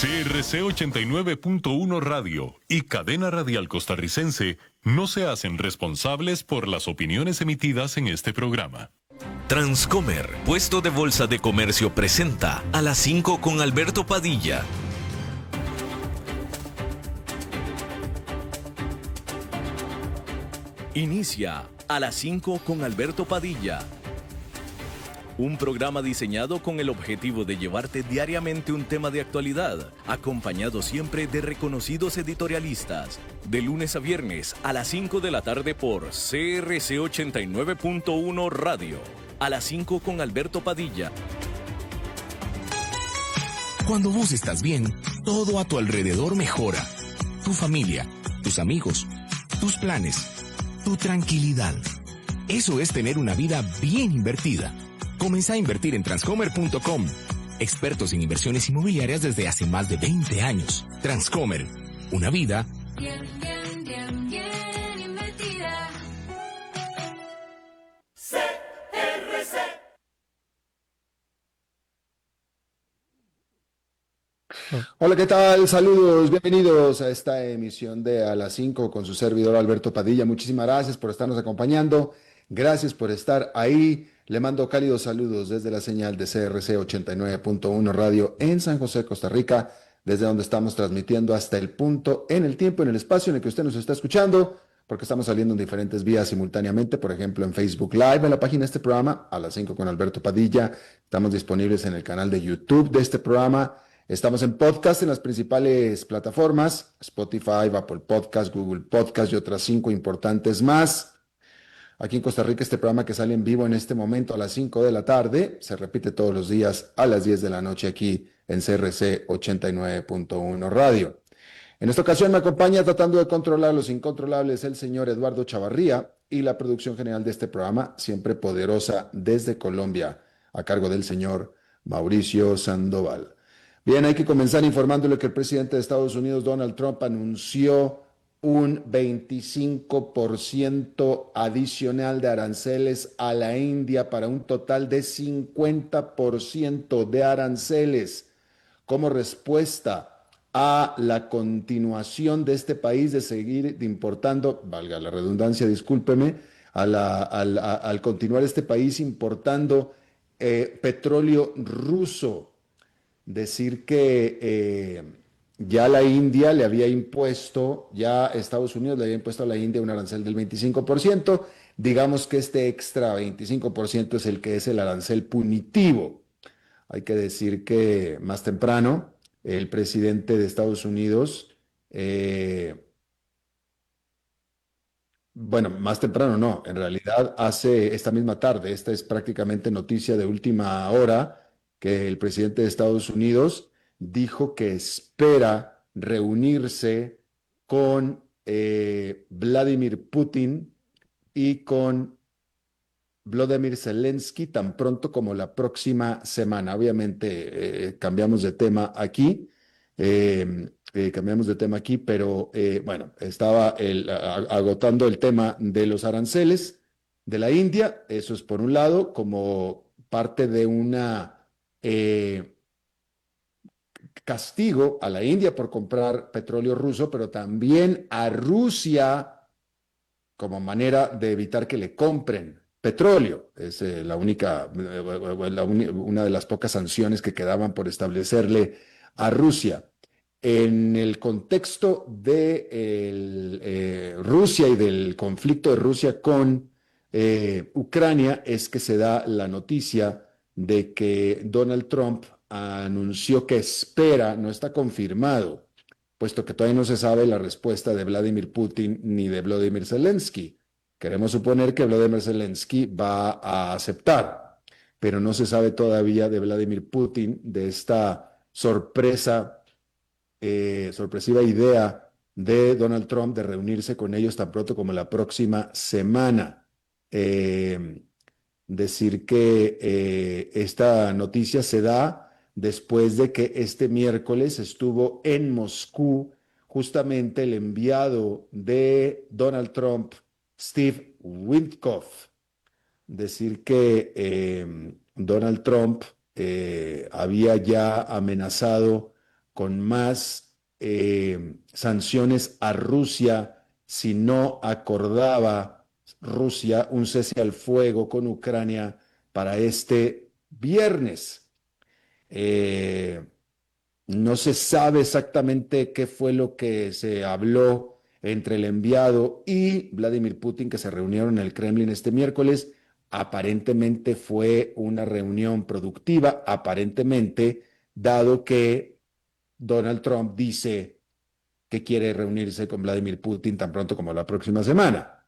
CRC 89.1 Radio y Cadena Radial Costarricense no se hacen responsables por las opiniones emitidas en este programa. Transcomer, puesto de bolsa de comercio, presenta a las 5 con Alberto Padilla. Inicia a las 5 con Alberto Padilla. Un programa diseñado con el objetivo de llevarte diariamente un tema de actualidad, acompañado siempre de reconocidos editorialistas. De lunes a viernes a las 5 de la tarde por CRC 89.1 Radio. A las 5 con Alberto Padilla. Cuando vos estás bien, todo a tu alrededor mejora. Tu familia, tus amigos, tus planes, tu tranquilidad. Eso es tener una vida bien invertida. Comenzá a invertir en Transcomer.com. Expertos en inversiones inmobiliarias desde hace más de 20 años. Transcomer, una vida bien invertida. CRC. Hola, ¿qué tal? Saludos, bienvenidos a esta emisión de A las 5 con su servidor Alberto Padilla. Muchísimas gracias por estarnos acompañando. Gracias por estar ahí. Le mando cálidos saludos desde la señal de CRC 89.1 Radio en San José, Costa Rica, desde donde estamos transmitiendo hasta el punto, en el tiempo, en el espacio en el que usted nos está escuchando, porque estamos saliendo en diferentes vías simultáneamente, por ejemplo en Facebook Live, en la página de este programa, A las 5 con Alberto Padilla. Estamos disponibles en el canal de YouTube de este programa. Estamos en podcast en las principales plataformas, Spotify, Apple Podcast, Google Podcast y otras 5 importantes más. Aquí en Costa Rica, este programa que sale en vivo en este momento a las 5 de la tarde, se repite todos los días a las 10 de la noche aquí en CRC 89.1 Radio. En esta ocasión me acompaña, tratando de controlar los incontrolables, el señor Eduardo Chavarría, y la producción general de este programa, siempre poderosa desde Colombia, a cargo del señor Mauricio Sandoval. Bien, hay que comenzar informándole que el presidente de Estados Unidos, Donald Trump, anunció un 25% adicional de aranceles a la India para un total de 50% de aranceles como respuesta a la continuación de este país de seguir importando, valga la redundancia, discúlpeme, al continuar este país importando petróleo ruso. Decir que ya la India le había impuesto, ya Estados Unidos le había impuesto a la India un arancel del 25%, digamos que este extra 25% es el que es el arancel punitivo. Hay que decir que más temprano el presidente de Estados Unidos, bueno, más temprano no, en realidad hace esta misma tarde, esta es prácticamente noticia de última hora, que el presidente de Estados Unidos dijo que espera reunirse con Vladimir Putin y con Volodymyr Zelensky tan pronto como la próxima semana. Obviamente cambiamos de tema aquí, pero bueno, estaba agotando el tema de los aranceles de la India. Eso es por un lado, como parte de una castigo a la India por comprar petróleo ruso, pero también a Rusia como manera de evitar que le compren petróleo. Es una de las pocas sanciones que quedaban por establecerle a Rusia. En el contexto de Rusia y del conflicto de Rusia con Ucrania es que se da la noticia de que Donald Trump anunció que espera, no está confirmado, puesto que todavía no se sabe la respuesta de Vladimir Putin ni de Volodymyr Zelensky. Queremos suponer que Volodymyr Zelensky va a aceptar, pero no se sabe todavía de Vladimir Putin, de esta sorpresiva idea de Donald Trump de reunirse con ellos tan pronto como la próxima semana. Decir que esta noticia se da después de que este miércoles estuvo en Moscú justamente el enviado de Donald Trump, Steve Witkoff. Decir que Donald Trump había ya amenazado con más sanciones a Rusia si no acordaba Rusia un cese al fuego con Ucrania para este viernes. No se sabe exactamente qué fue lo que se habló entre el enviado y Vladimir Putin, que se reunieron en el Kremlin este miércoles. Aparentemente fue una reunión productiva, aparentemente, dado que Donald Trump dice que quiere reunirse con Vladimir Putin tan pronto como la próxima semana.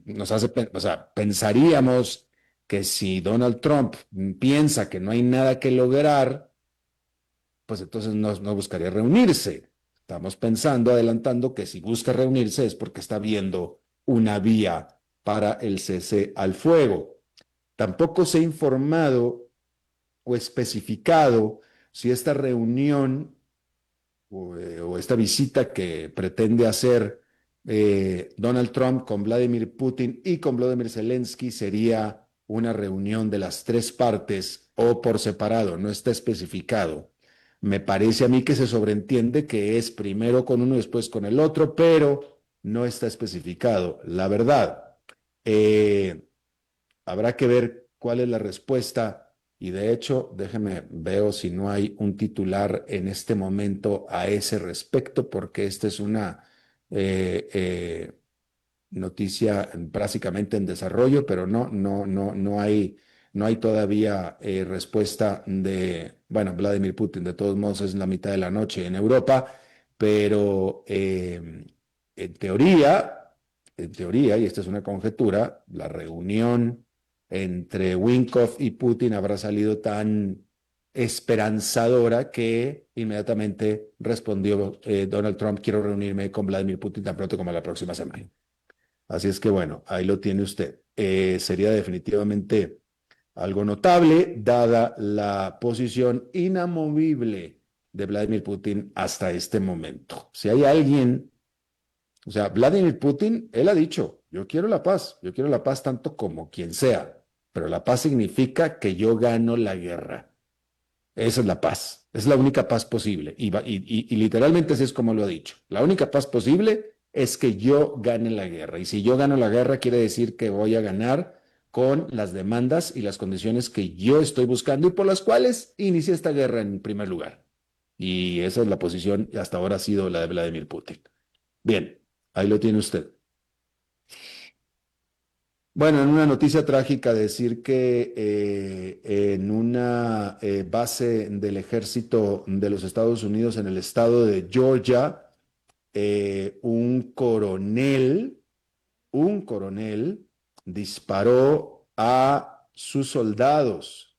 Nos hace, o sea, pensaríamos que si Donald Trump piensa que no hay nada que lograr, pues entonces no buscaría reunirse. Estamos pensando, adelantando, que si busca reunirse es porque está viendo una vía para el cese al fuego. Tampoco se ha informado o especificado si esta reunión o esta visita que pretende hacer Donald Trump con Vladimir Putin y con Volodymyr Zelensky sería una reunión de las tres partes o por separado, no está especificado. Me parece a mí que se sobreentiende que es primero con uno y después con el otro, pero no está especificado. La verdad, habrá que ver cuál es la respuesta y de hecho, veo si no hay un titular en este momento a ese respecto, porque esta es una noticia básicamente en desarrollo, pero no hay todavía respuesta de, bueno, Vladimir Putin, de todos modos es la mitad de la noche en Europa, pero en teoría, y esta es una conjetura, la reunión entre Wynkoff y Putin habrá salido tan esperanzadora que inmediatamente respondió Donald Trump: quiero reunirme con Vladimir Putin tan pronto como la próxima semana. Así es que bueno, ahí lo tiene usted. Sería definitivamente algo notable, dada la posición inamovible de Vladimir Putin hasta este momento. Si hay alguien, o sea, Vladimir Putin, él ha dicho, yo quiero la paz tanto como quien sea, pero la paz significa que yo gano la guerra. Esa es la paz, es la única paz posible. Y literalmente así es como lo ha dicho. La única paz posible es que yo gane la guerra. Y si yo gano la guerra, quiere decir que voy a ganar con las demandas y las condiciones que yo estoy buscando y por las cuales inicié esta guerra en primer lugar. Y esa es la posición, y hasta ahora ha sido la de Vladimir Putin. Bien, ahí lo tiene usted. Bueno, en una noticia trágica decir que en una base del ejército de los Estados Unidos en el estado de Georgia, un coronel disparó a sus soldados.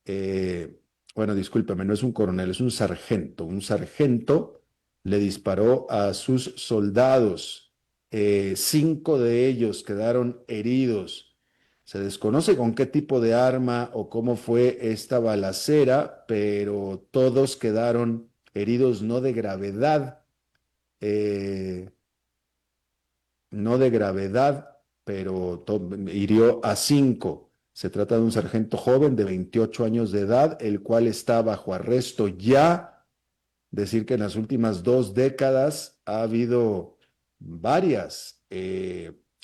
Bueno, discúlpeme, no es un coronel, es un sargento. Un sargento le disparó a sus soldados. 5 de ellos quedaron heridos. Se desconoce con qué tipo de arma o cómo fue esta balacera, pero todos quedaron heridos, no de gravedad, pero hirió a 5. Se trata de un sargento joven de 28 años de edad, el cual está bajo arresto ya. Decir que en las últimas 2 décadas ha habido varias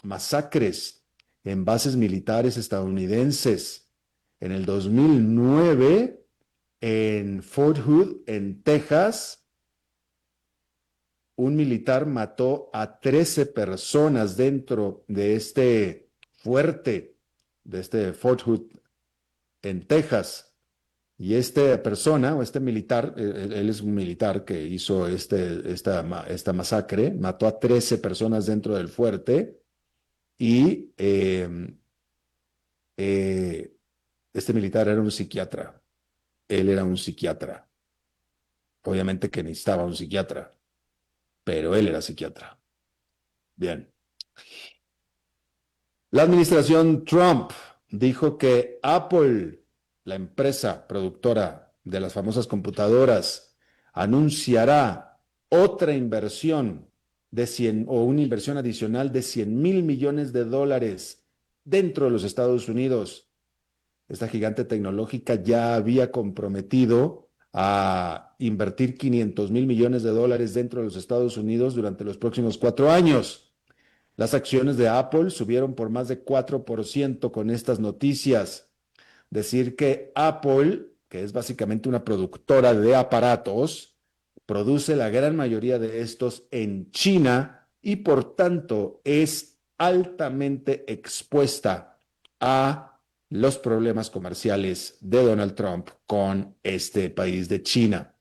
masacres en bases militares estadounidenses. En el 2009, en Fort Hood, en Texas, un militar mató a 13 personas dentro de este fuerte, de este Fort Hood, en Texas. Y esta persona, o este militar, él es un militar que hizo esta masacre, mató a 13 personas dentro del fuerte y este militar era un psiquiatra. Él era un psiquiatra. Obviamente que necesitaba un psiquiatra, pero él era psiquiatra. Bien. La administración Trump dijo que Apple, la empresa productora de las famosas computadoras, anunciará otra inversión una inversión adicional de $100,000 millones dentro de los Estados Unidos esta gigante tecnológica ya había comprometido a invertir $500,000 millones dentro de los Estados Unidos durante los próximos 4 años. Las acciones de Apple subieron por más de 4% con estas noticias. Decir que Apple, que es básicamente una productora de aparatos, produce la gran mayoría de estos en China y por tanto es altamente expuesta a los problemas comerciales de Donald Trump con este país de China.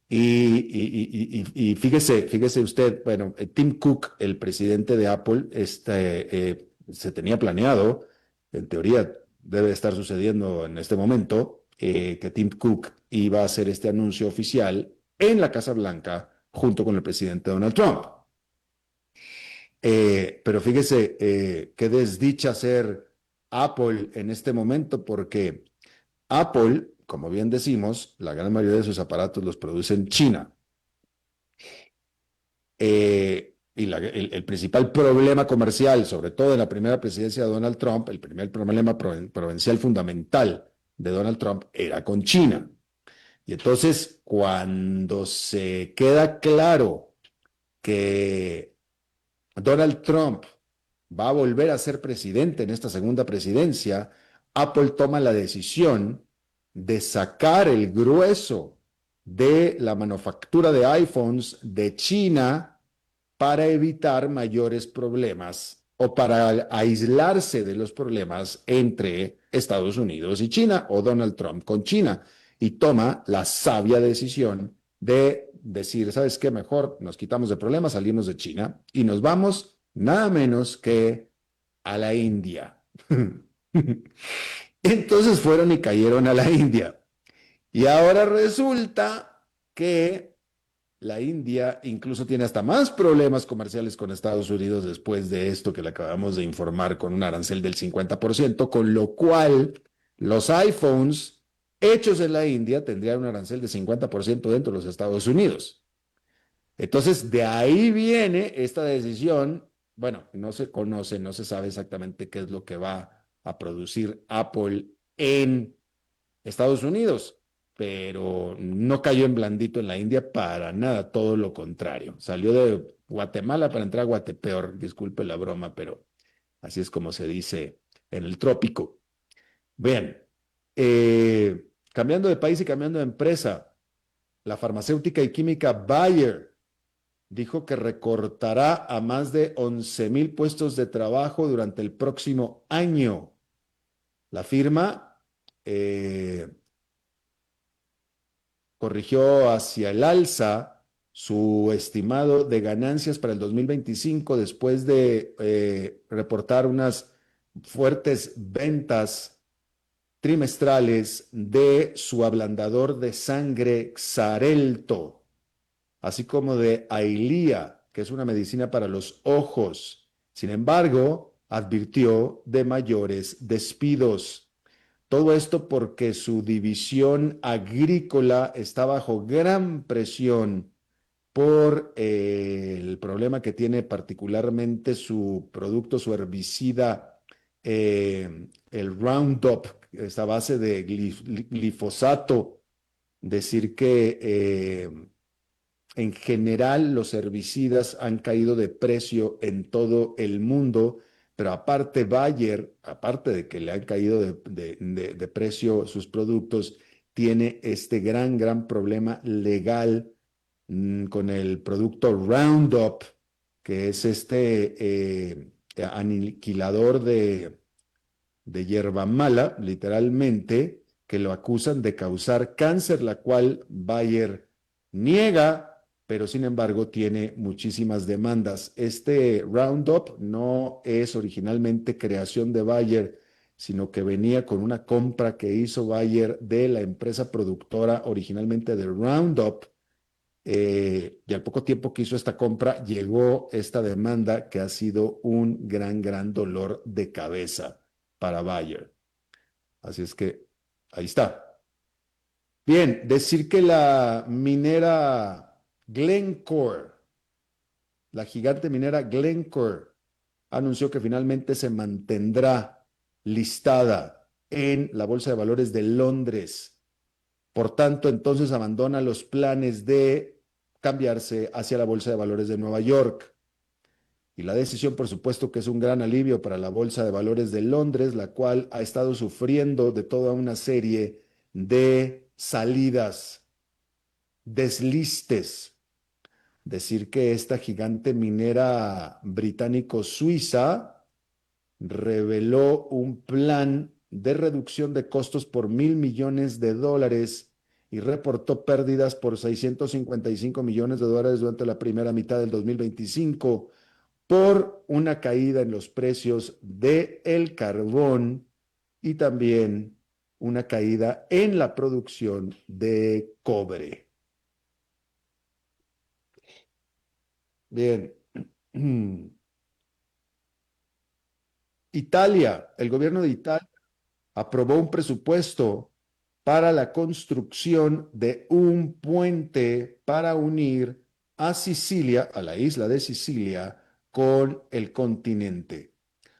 Y fíjese usted, bueno, Tim Cook, el presidente de Apple, se tenía planeado, en teoría debe estar sucediendo en este momento, que Tim Cook iba a hacer este anuncio oficial en la Casa Blanca junto con el presidente Donald Trump. Pero fíjese qué desdicha ser Apple en este momento, porque Apple, como bien decimos, la gran mayoría de sus aparatos los produce en China. El principal problema comercial, sobre todo en la primera presidencia de Donald Trump, el primer problema provincial fundamental de Donald Trump era con China. Y entonces, cuando se queda claro que Donald Trump va a volver a ser presidente en esta segunda presidencia, Apple toma la decisión de sacar el grueso de la manufactura de iPhones de China para evitar mayores problemas o para aislarse de los problemas entre Estados Unidos y China o Donald Trump con China. Y toma la sabia decisión de decir, ¿sabes qué? Mejor nos quitamos de problemas, salimos de China y nos vamos nada menos que a la India. Entonces fueron y cayeron a la India. Y ahora resulta que la India incluso tiene hasta más problemas comerciales con Estados Unidos después de esto que le acabamos de informar con un arancel del 50%, con lo cual los iPhones hechos en la India tendrían un arancel de 50% dentro de los Estados Unidos. Entonces, de ahí viene esta decisión. Bueno, no se conoce, no se sabe exactamente qué es lo que va a producir Apple en Estados Unidos, pero no cayó en blandito en la India para nada, todo lo contrario. Salió de Guatemala para entrar a Guatepeor, disculpe la broma, pero así es como se dice en el trópico. Bien, cambiando de país y cambiando de empresa, la farmacéutica y química Bayer dijo que recortará a más de 11,000 puestos de trabajo durante el próximo año. La firma corrigió hacia el alza su estimado de ganancias para el 2025 después de reportar unas fuertes ventas trimestrales de su ablandador de sangre Xarelto, así como de Ailía, que es una medicina para los ojos. Sin embargo, advirtió de mayores despidos. Todo esto porque su división agrícola está bajo gran presión por el problema que tiene particularmente su producto, su herbicida, el Roundup, esta base de glifosato. Decir que en general los herbicidas han caído de precio en todo el mundo, pero aparte Bayer, aparte de que le han caído de precio sus productos, tiene este gran problema legal con el producto Roundup, que es este aniquilador de hierba mala, literalmente, que lo acusan de causar cáncer, la cual Bayer niega, pero sin embargo tiene muchísimas demandas. Este Roundup no es originalmente creación de Bayer, sino que venía con una compra que hizo Bayer de la empresa productora originalmente de Roundup. Y al poco tiempo que hizo esta compra, llegó esta demanda que ha sido un gran dolor de cabeza para Bayer. Así es que ahí está. Bien, decir que la minera Glencore, la gigante minera Glencore, anunció que finalmente se mantendrá listada en la Bolsa de Valores de Londres. Por tanto, entonces abandona los planes de cambiarse hacia la Bolsa de Valores de Nueva York. Y la decisión, por supuesto, que es un gran alivio para la Bolsa de Valores de Londres, la cual ha estado sufriendo de toda una serie de salidas, deslistes. Decir que esta gigante minera británico-suiza reveló un plan de reducción de costos por $1,000 millones y reportó pérdidas por $655 millones durante la primera mitad del 2025 por una caída en los precios del carbón y también una caída en la producción de cobre. Bien. Italia, el gobierno de Italia aprobó un presupuesto para la construcción de un puente para unir a Sicilia, a la isla de Sicilia, con el continente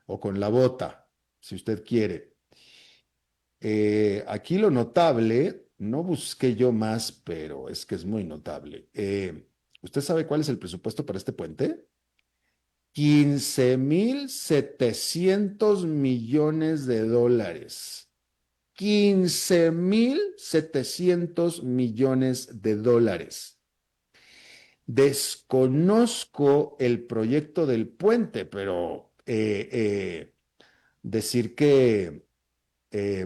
o con la bota, si usted quiere. Aquí lo notable, no busqué yo más, pero es que es muy notable. ¿Usted sabe cuál es el presupuesto para este puente? 15,700 millones de dólares. 15,700 millones de dólares. Desconozco el proyecto del puente, pero decir que,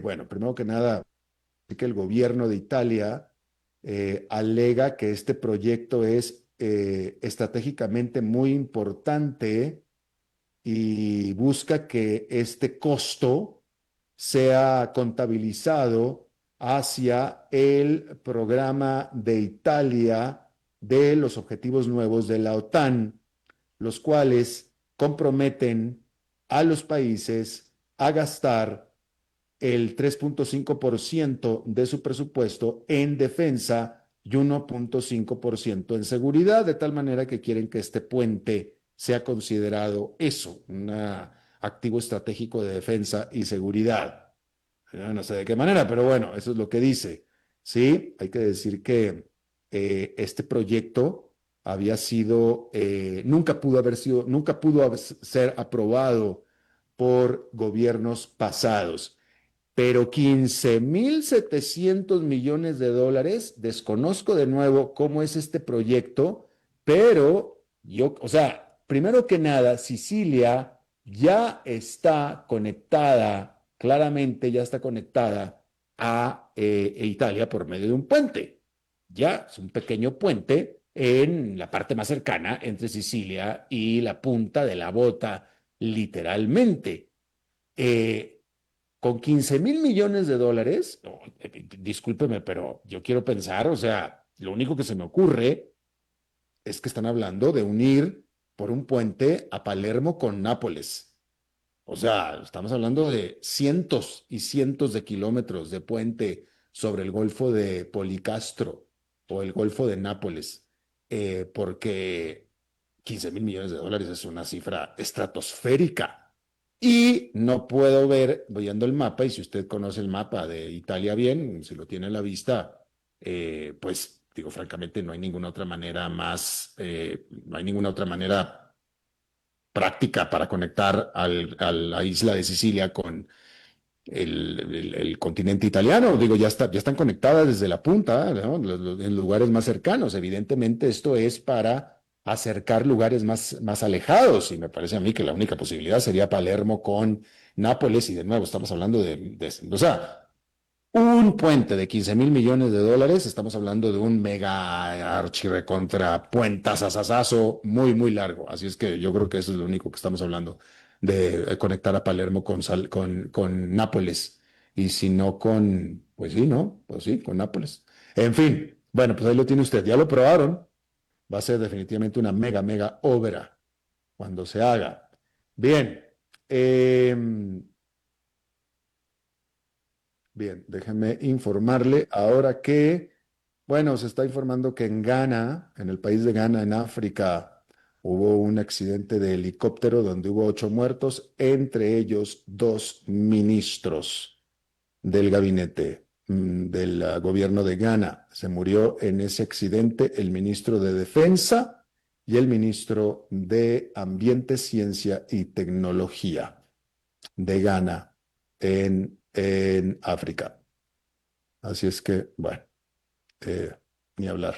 bueno, primero que nada, que el gobierno de Italia alega que este proyecto es estratégicamente muy importante y busca que este costo sea contabilizado hacia el programa de Italia de los objetivos nuevos de la OTAN, los cuales comprometen a los países a gastar el 3,5% de su presupuesto en defensa y 1,5% en seguridad, de tal manera que quieren que este puente sea considerado eso, un activo estratégico de defensa y seguridad. No sé de qué manera, pero bueno, eso es lo que dice. Sí, hay que decir que este proyecto había sido, nunca pudo ser aprobado por gobiernos pasados. Pero 15,700 millones de dólares, desconozco de nuevo cómo es este proyecto, pero yo, o sea, primero que nada, Sicilia ya está conectada, claramente ya está conectada a Italia por medio de un puente. Ya es un pequeño puente en la parte más cercana entre Sicilia y la punta de la bota, literalmente. Con 15,000 millones de dólares, no, discúlpeme, pero yo quiero pensar, o sea, lo único que se me ocurre es que están hablando de unir por un puente a Palermo con Nápoles. O sea, estamos hablando de cientos y cientos de kilómetros de puente sobre el Golfo de Policastro o el Golfo de Nápoles, porque 15,000 millones de dólares es una cifra estratosférica. Y no puedo ver, viendo el mapa, y si usted conoce el mapa de Italia bien, si lo tiene a la vista, pues digo, francamente, no hay ninguna otra manera no hay ninguna otra manera práctica para conectar a la isla de Sicilia con el continente italiano. Digo, ya están conectadas desde la punta, ¿no? En lugares más cercanos. Evidentemente, esto es para acercar lugares más alejados, y me parece a mí que la única posibilidad sería Palermo con Nápoles, y de nuevo estamos hablando o sea, un puente de 15,000 millones de dólares, estamos hablando de un mega archirrecontra puentazazazazo muy, muy largo. Así es que yo creo que eso es lo único que estamos hablando, de conectar a Palermo con Nápoles. Y si no pues sí, ¿no? Pues sí, con Nápoles. En fin, bueno, pues ahí lo tiene usted. Ya lo probaron. Va a ser definitivamente una mega, mega obra cuando se haga. Bien. Bien, déjeme informarle ahora que, bueno, se está informando que en Ghana, en el país de Ghana, en África, hubo un accidente de helicóptero donde hubo 8 muertos, entre ellos 2 ministros. del gabinete del gobierno de Ghana. Se murió en ese accidente el ministro de Defensa y el ministro de Ambiente, Ciencia y Tecnología de Ghana en África. Así es que, bueno, ni hablar.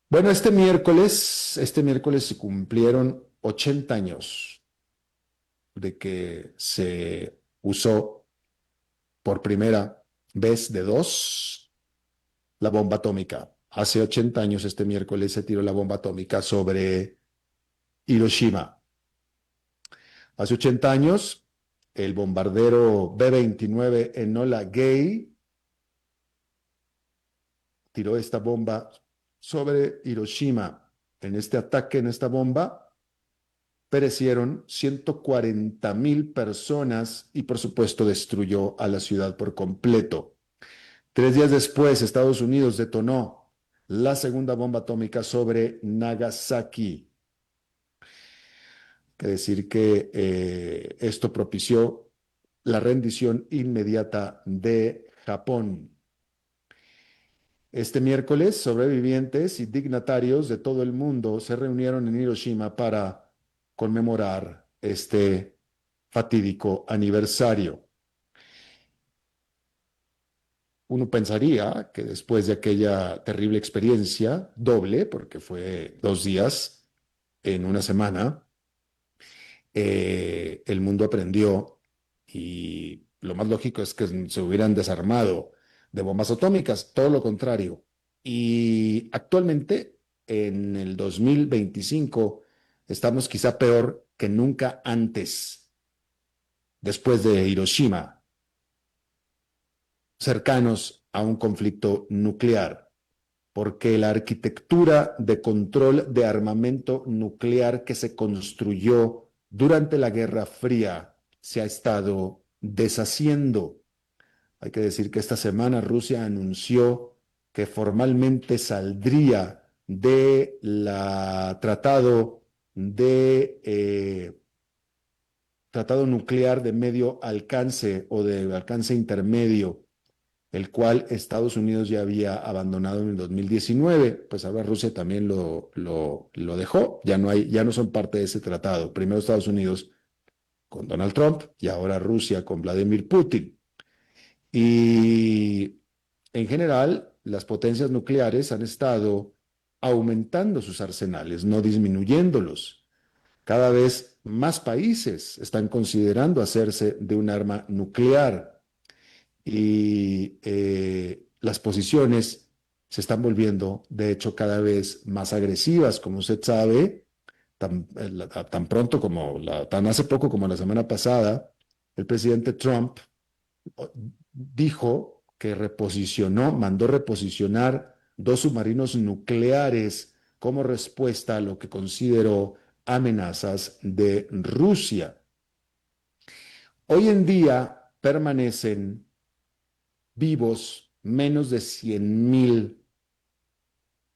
Bueno, este miércoles se cumplieron 80 años de que se usó por primera vez de dos la bomba atómica. Hace 80 años este miércoles se tiró la bomba atómica sobre Hiroshima. Hace 80 años el bombardero B-29 Enola Gay tiró esta bomba sobre Hiroshima. En este ataque, en esta bomba, perecieron 140,000 personas y, por supuesto, destruyó a la ciudad por completo. 3 días después, Estados Unidos detonó la segunda bomba atómica sobre Nagasaki. Hay que decir que esto propició la rendición inmediata de Japón. Este miércoles, sobrevivientes y dignatarios de todo el mundo se reunieron en Hiroshima para conmemorar este fatídico aniversario. Uno pensaría que después de aquella terrible experiencia, doble, porque fue 2 días en una semana, el mundo aprendió y lo más lógico es que se hubieran desarmado de bombas atómicas, todo lo contrario. Y actualmente, en el 2025, estamos quizá peor que nunca antes, después de Hiroshima, cercanos a un conflicto nuclear, porque la arquitectura de control de armamento nuclear que se construyó durante la Guerra Fría se ha estado deshaciendo. Hay que decir que esta semana Rusia anunció que formalmente saldría de la tratado nuclear de medio alcance o de alcance intermedio, el cual Estados Unidos ya había abandonado en el 2019. Pues ahora Rusia también lo dejó, ya no son parte de ese tratado. Primero Estados Unidos con Donald Trump y ahora Rusia con Vladimir Putin. Y en general, las potencias nucleares han estado aumentando sus arsenales, no disminuyéndolos. Cada vez más países están considerando hacerse de un arma nuclear y las posiciones se están volviendo, de hecho, cada vez más agresivas. Como usted sabe, tan hace poco como la semana pasada, el presidente Trump dijo que mandó reposicionar 2 submarinos nucleares como respuesta a lo que consideró amenazas de Rusia. Hoy en día permanecen vivos menos de 100,000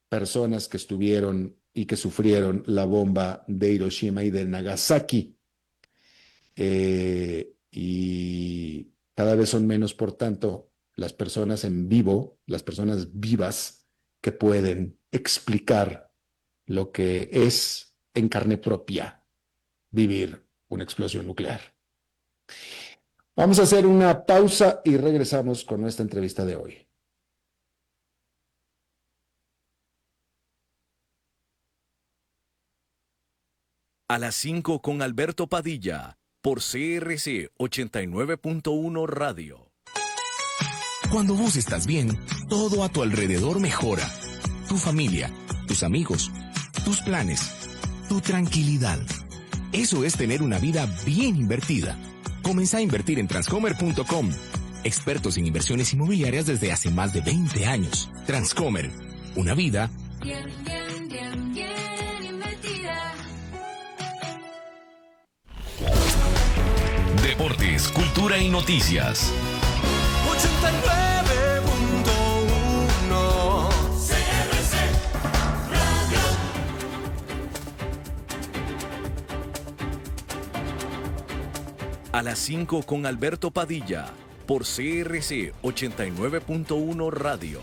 personas que estuvieron y que sufrieron la bomba de Hiroshima y de Nagasaki. Y cada vez son menos, por tanto, las personas en vivo, las personas vivas que pueden explicar lo que es en carne propia vivir una explosión nuclear. Vamos a hacer una pausa y regresamos con nuestra entrevista de hoy. A las 5 con Alberto Padilla, por CRC 89.1 Radio. Cuando vos estás bien, todo a tu alrededor mejora. Tu familia, tus amigos, tus planes, tu tranquilidad. Eso es tener una vida bien invertida. Comenzá a invertir en Transcomer.com. Expertos en inversiones inmobiliarias desde hace más de 20 años. Transcomer, una vida bien invertida. Deportes, cultura y noticias. 89.1 CRC Radio. A las 5 con Alberto Padilla, por CRC 89.1 Radio.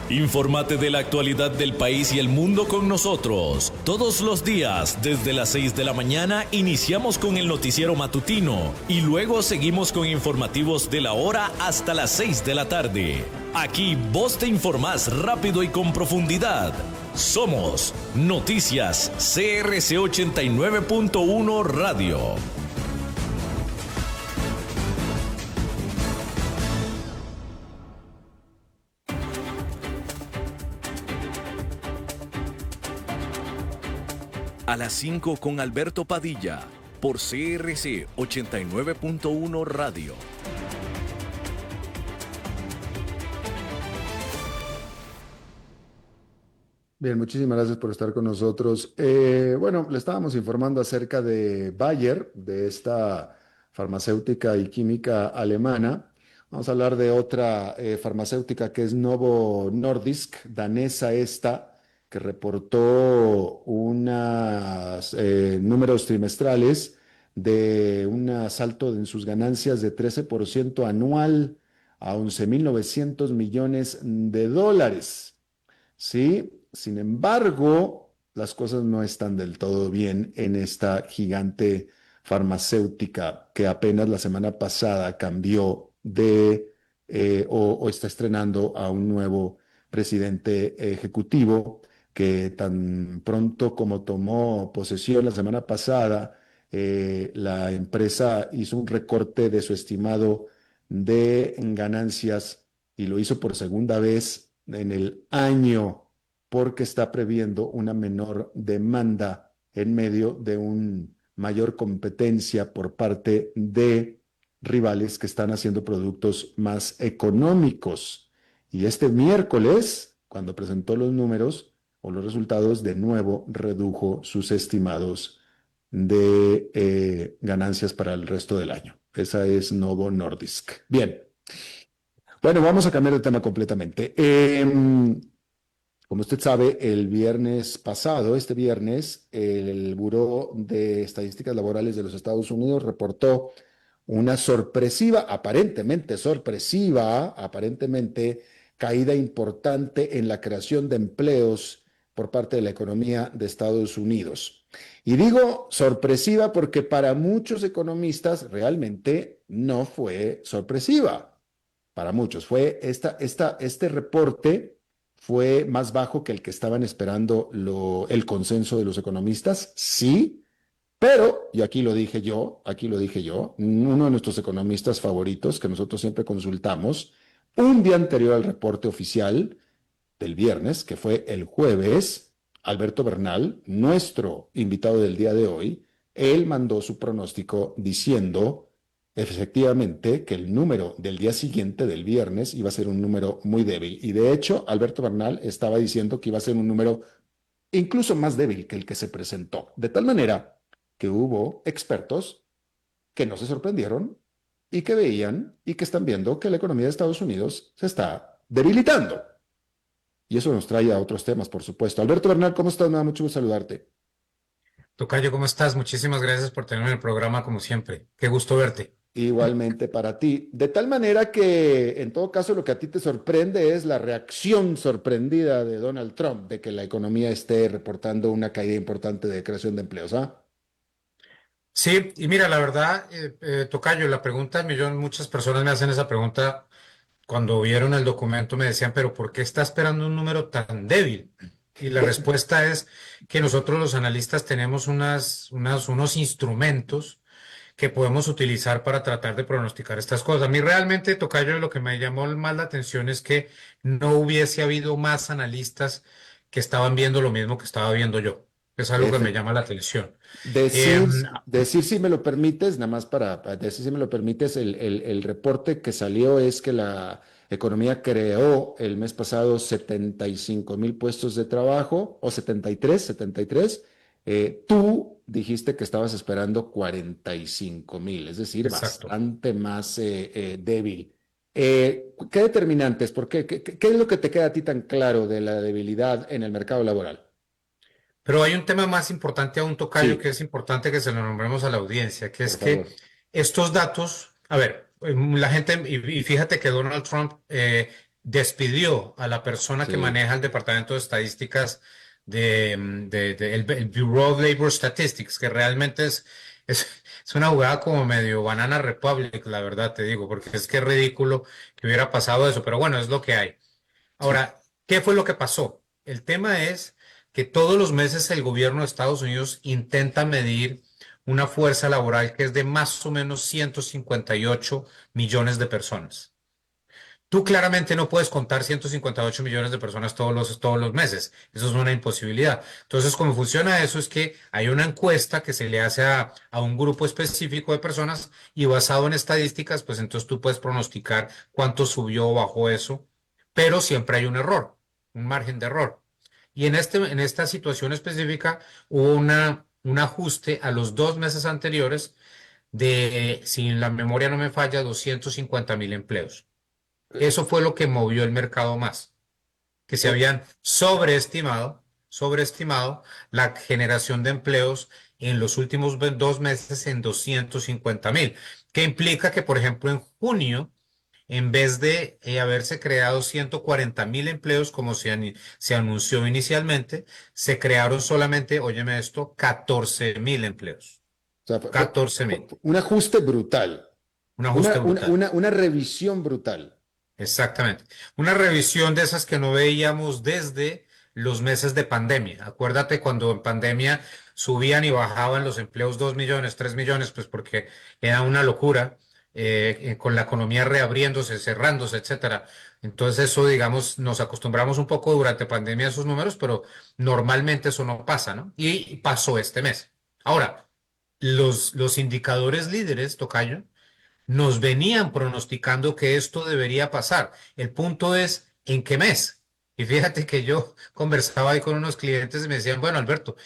Infórmate de la actualidad del país y el mundo con nosotros. Todos los días, desde las 6 de la mañana, iniciamos con el noticiero matutino y luego seguimos con informativos de la hora hasta las 6 de la tarde. Aquí vos te informás rápido y con profundidad. Somos Noticias CRC 89.1 Radio. A las 5 con Alberto Padilla, por CRC 89.1 Radio. Bien, muchísimas gracias por estar con nosotros. Bueno, le estábamos informando acerca de Bayer, de esta farmacéutica y química alemana. Vamos a hablar de otra farmacéutica que es Novo Nordisk, danesa esta, que reportó unos números trimestrales de un salto en sus ganancias de 13% anual a 11.900 millones de dólares. Sí, sin embargo, las cosas no están del todo bien en esta gigante farmacéutica que apenas la semana pasada cambió o está estrenando a un nuevo presidente ejecutivo que tan pronto como tomó posesión la semana pasada, la empresa hizo un recorte de su estimado de ganancias y lo hizo por segunda vez en el año porque está previendo una menor demanda en medio de una mayor competencia por parte de rivales que están haciendo productos más económicos. Y este miércoles, cuando presentó los números o los resultados, de nuevo redujo sus estimados de ganancias para el resto del año. Esa es Novo Nordisk. Bien. Bueno, vamos a cambiar de tema completamente. Como usted sabe, el viernes pasado, este viernes, el Buró de Estadísticas Laborales de los Estados Unidos reportó una aparentemente caída importante en la creación de empleos por parte de la economía de Estados Unidos. Y digo sorpresiva porque para muchos economistas realmente no fue sorpresiva. Para muchos fue este reporte fue más bajo que el que estaban esperando el consenso de los economistas, sí, pero, y aquí lo dije yo, uno de nuestros economistas favoritos que nosotros siempre consultamos, un día anterior al reporte oficial del viernes, que fue el jueves, Alberto Bernal, nuestro invitado del día de hoy, él mandó su pronóstico diciendo efectivamente que el número del día siguiente, del viernes, iba a ser un número muy débil. Y de hecho, Alberto Bernal estaba diciendo que iba a ser un número incluso más débil que el que se presentó. De tal manera que hubo expertos que no se sorprendieron y que veían y que están viendo que la economía de Estados Unidos se está debilitando. Y eso nos trae a otros temas, por supuesto. Alberto Bernal, ¿cómo estás? Me da mucho gusto saludarte. Tocayo, ¿cómo estás? Muchísimas gracias por tenerme en el programa como siempre. Qué gusto verte. Igualmente para ti. De tal manera que, en todo caso, lo que a ti te sorprende es la reacción sorprendida de Donald Trump de que la economía esté reportando una caída importante de creación de empleos, ¿ah? Sí, y mira, la verdad, Tocayo, la pregunta del millón, muchas personas me hacen esa pregunta cuando vieron el documento, me decían, pero ¿por qué está esperando un número tan débil? Y la respuesta es que nosotros los analistas tenemos unos instrumentos que podemos utilizar para tratar de pronosticar estas cosas. A mí realmente, Tocayo, lo que me llamó más la atención es que no hubiese habido más analistas que estaban viendo lo mismo que estaba viendo yo. Es algo que me llama la atención. Decir si me lo permites, nada más para decir si me lo permites, el reporte que salió es que la economía creó el mes pasado 75,000 puestos de trabajo, o 73. Tú dijiste que estabas esperando 45,000, es decir, Exacto. bastante más débil ¿Qué determinantes? ¿Por qué? ¿Qué es lo que te queda a ti tan claro de la debilidad en el mercado laboral? Pero hay un tema más importante aún, Tocayo, que Sí, es importante que se lo nombremos a la audiencia, que es por favor. que estos datos, a ver, la gente, y fíjate que Donald Trump despidió a la persona que Sí. maneja el Departamento de Estadísticas el Bureau of Labor Statistics, que realmente es, es una jugada como medio Banana Republic, la verdad te digo, porque es que es ridículo que hubiera pasado eso, pero bueno, es lo que hay. Ahora, ¿qué fue lo que pasó? El tema es que todos los meses el gobierno de Estados Unidos intenta medir una fuerza laboral que es de más o menos 158 millones de personas. Tú claramente no puedes contar 158 millones de personas todos los meses. Eso es una imposibilidad. Entonces, cómo funciona eso es que hay una encuesta que se le hace a un grupo específico de personas y basado en estadísticas, pues entonces tú puedes pronosticar cuánto subió o bajó eso, pero siempre hay un error, un margen de error. Y en esta situación específica hubo un ajuste a los 2 meses anteriores de, si la memoria no me falla, 250.000 empleos. Eso fue lo que movió el mercado más, que se O- habían sobreestimado la generación de empleos en los últimos 2 meses en 250.000, que implica que, por ejemplo, en junio, en vez de haberse creado 140.000 empleos como se anunció inicialmente, se crearon solamente, óyeme esto, 14.000 empleos. o sea, 14.000. un ajuste brutal, Un ajuste brutal. una revisión brutal. Exactamente. Una revisión de esas que no veíamos desde los meses de pandemia. Acuérdate cuando en pandemia subían y bajaban los empleos 2 millones, 3 millones, pues porque era una locura, con la economía reabriéndose, cerrándose, etcétera. Entonces eso, digamos, nos acostumbramos un poco durante pandemia a esos números, pero normalmente eso no pasa, ¿no? Y pasó este mes. Ahora, los indicadores líderes, Tocayo, nos venían pronosticando que esto debería pasar. El punto es, ¿en qué mes? Y fíjate que yo conversaba ahí con unos clientes y me decían, bueno, Alberto,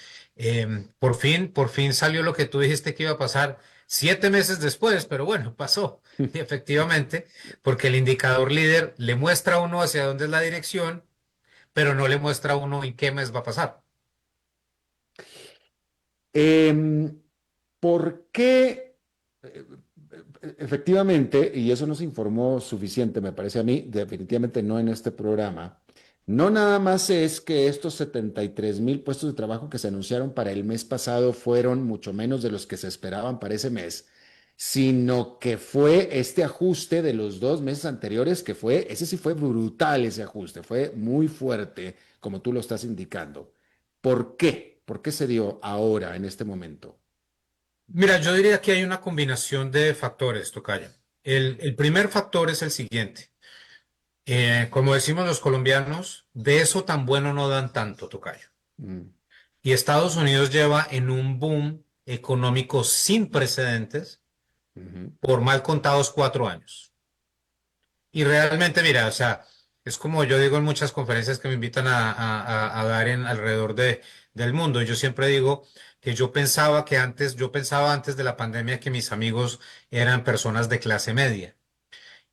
por fin salió lo que tú dijiste que iba a pasar 7 meses después, pero bueno, pasó. Y efectivamente, porque el indicador líder le muestra a uno hacia dónde es la dirección, pero no le muestra a uno en qué mes va a pasar. Em, ¿Por qué? Efectivamente, y eso no se informó suficiente, me parece a mí, definitivamente no en este programa. No nada más es que estos 73,000 puestos de trabajo que se anunciaron para el mes pasado fueron mucho menos de los que se esperaban para ese mes, sino que fue este ajuste de los 2 meses anteriores, ese sí fue brutal ese ajuste, fue muy fuerte, como tú lo estás indicando. ¿Por qué? ¿Por qué se dio ahora, en este momento? Mira, yo diría que hay una combinación de factores, Tocayo. El primer factor es el siguiente. Como decimos los colombianos, de eso tan bueno no dan tanto, tocayo. Mm, Y Estados Unidos lleva en un boom económico sin precedentes ujú. por mal contados 4 años. Y realmente, mira, o sea, es como yo digo en muchas conferencias que me invitan a dar alrededor del mundo. Yo siempre digo que yo pensaba antes de la pandemia que mis amigos eran personas de clase media.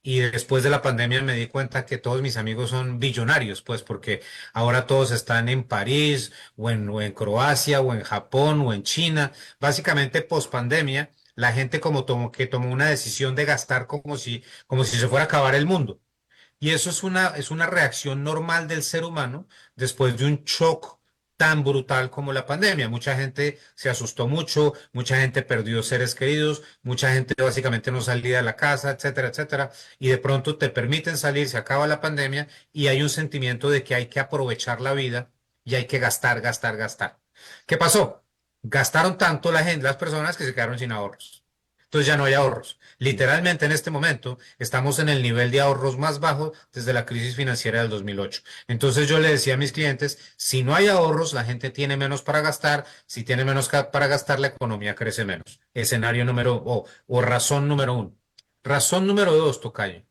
Y después de la pandemia me di cuenta que todos mis amigos son billonarios, pues porque ahora todos están en París o en Croacia o en Japón o en China. Básicamente, post pandemia, la gente que tomó una decisión de gastar como si se fuera a acabar el mundo. Y eso es una reacción normal del ser humano después de un shock tan brutal como la pandemia. Mucha gente se asustó mucho, mucha gente perdió seres queridos, mucha gente básicamente no salía de la casa, etcétera, etcétera. Y de pronto te permiten salir, se acaba la pandemia y hay un sentimiento de que hay que aprovechar la vida y hay que gastar, gastar, gastar. ¿Qué pasó? Gastaron tanto las personas que se quedaron sin ahorros. Entonces ya no hay ahorros. Literalmente en este momento estamos en el nivel de ahorros más bajo desde la crisis financiera del 2008. Entonces yo le decía a mis clientes, si no hay ahorros, la gente tiene menos para gastar, si tiene menos para gastar, la economía crece menos. Escenario o razón número uno. Razón número dos, tocayo.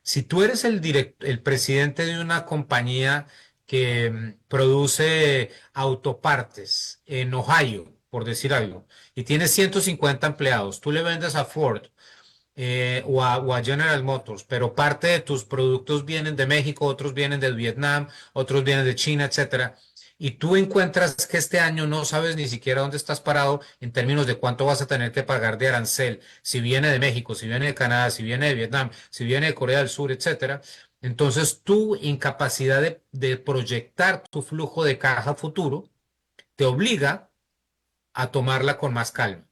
Si tú eres el presidente de una compañía que produce autopartes en Ohio, por decir algo, y tienes 150 empleados, tú le vendes a Ford o a General Motors, pero parte de tus productos vienen de México, otros vienen de Vietnam, otros vienen de China, etcétera, y tú encuentras que este año no sabes ni siquiera dónde estás parado en términos de cuánto vas a tener que pagar de arancel, si viene de México, si viene de Canadá, si viene de Vietnam, si viene de Corea del Sur, etcétera. Entonces, tu incapacidad de proyectar tu flujo de caja futuro te obliga a tomarla con más calma.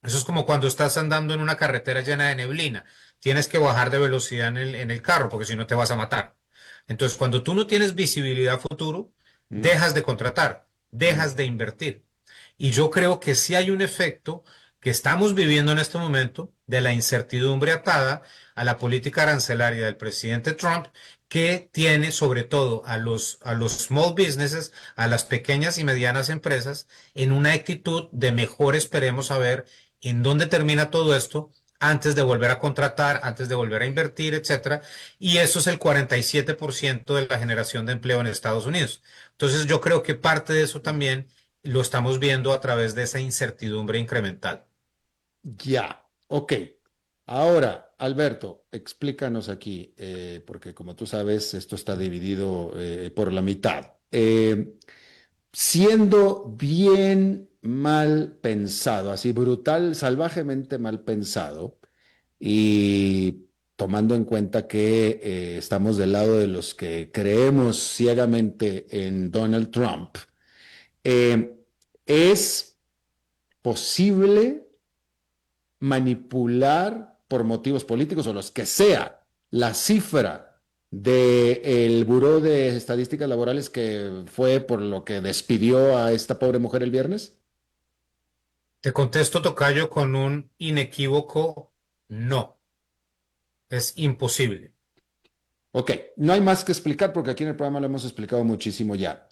Eso es como cuando estás andando en una carretera llena de neblina. Tienes que bajar de velocidad en el carro porque si no te vas a matar. Entonces, cuando tú no tienes visibilidad a futuro, dejas de contratar, dejas de invertir. Y yo creo que sí hay un efecto que estamos viviendo en este momento de la incertidumbre atada a la política arancelaria del presidente Trump, que tiene sobre todo a los small businesses, a las pequeñas y medianas empresas, en una actitud de mejor esperemos a ver en dónde termina todo esto antes de volver a contratar, antes de volver a invertir, etcétera. Y eso es el 47% de la generación de empleo en Estados Unidos. Entonces yo creo que parte de eso también lo estamos viendo a través de esa incertidumbre incremental. Ya, ok. Ahora, Alberto, explícanos aquí, porque como tú sabes, esto está dividido por la mitad. Siendo bien mal pensado, así brutal, salvajemente mal pensado, y tomando en cuenta que estamos del lado de los que creemos ciegamente en Donald Trump, eh, ¿es posible manipular por motivos políticos o los que sea la cifra del Buró de Estadísticas Laborales que fue por lo que despidió a esta pobre mujer el viernes? Te contesto, tocayo, con un inequívoco no. Es imposible. Ok, no hay más que explicar porque aquí en el programa lo hemos explicado muchísimo ya.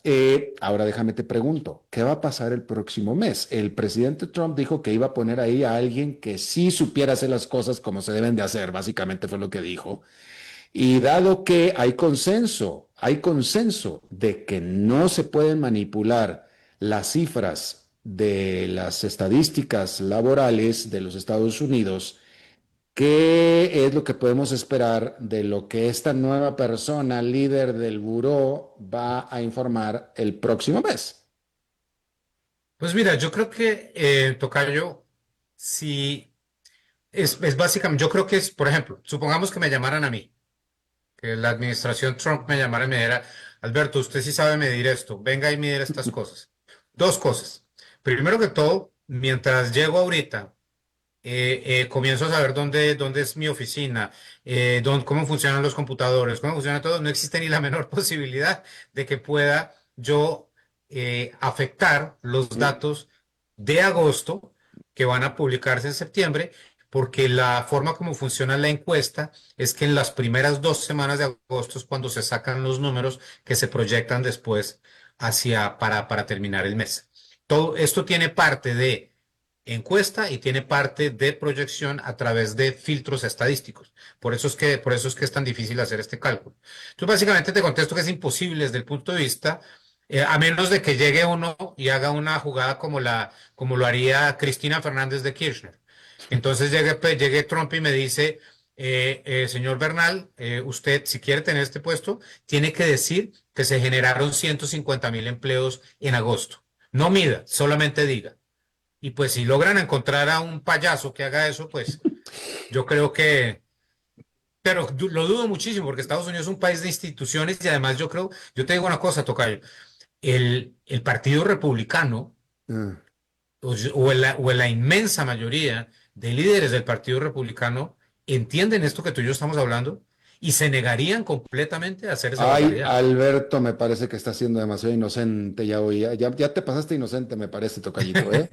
Ahora déjame te pregunto, ¿qué va a pasar el próximo mes? El presidente Trump dijo que iba a poner ahí a alguien que sí supiera hacer las cosas como se deben de hacer, básicamente fue lo que dijo. Y dado que hay consenso de que no se pueden manipular las cifras de las estadísticas laborales de los Estados Unidos, ¿qué es lo que podemos esperar de lo que esta nueva persona, líder del buró, va a informar el próximo mes? Pues mira, yo creo que, tocayo, si es básicamente, yo creo que es, por ejemplo, supongamos que me llamaran a mí, que la administración Trump me llamara y me dijera, Alberto, usted sí sabe medir esto, venga y medir estas cosas. Dos cosas. Primero que todo, mientras llego ahorita, comienzo a saber dónde es mi oficina, cómo funcionan los computadores, cómo funciona todo, no existe ni la menor posibilidad de que pueda yo afectar los datos de agosto que van a publicarse en septiembre, porque la forma como funciona la encuesta es que en las primeras 2 semanas de agosto es cuando se sacan los números que se proyectan después para terminar el mes. Todo esto tiene parte de encuesta y tiene parte de proyección a través de filtros estadísticos. Por eso es que es tan difícil hacer este cálculo. Entonces, básicamente te contesto que es imposible desde el punto de vista, a menos de que llegue uno y haga una jugada como lo haría Cristina Fernández de Kirchner. Entonces llegue Trump y me dice, señor Bernal, usted si quiere tener este puesto, tiene que decir que se generaron 150.000 empleos en agosto. No mida, solamente diga. Y pues si logran encontrar a un payaso que haga eso, pues yo creo que, pero lo dudo muchísimo porque Estados Unidos es un país de instituciones y además yo te digo una cosa, tocayo, el Partido Republicano Ah. o la inmensa mayoría de líderes del Partido Republicano entienden esto que tú y yo estamos hablando y se negarían completamente a hacer esa Ay, barbaridad. Alberto, me parece que estás siendo demasiado inocente ya hoy. Ya te pasaste inocente, me parece, tocallito, ¿eh?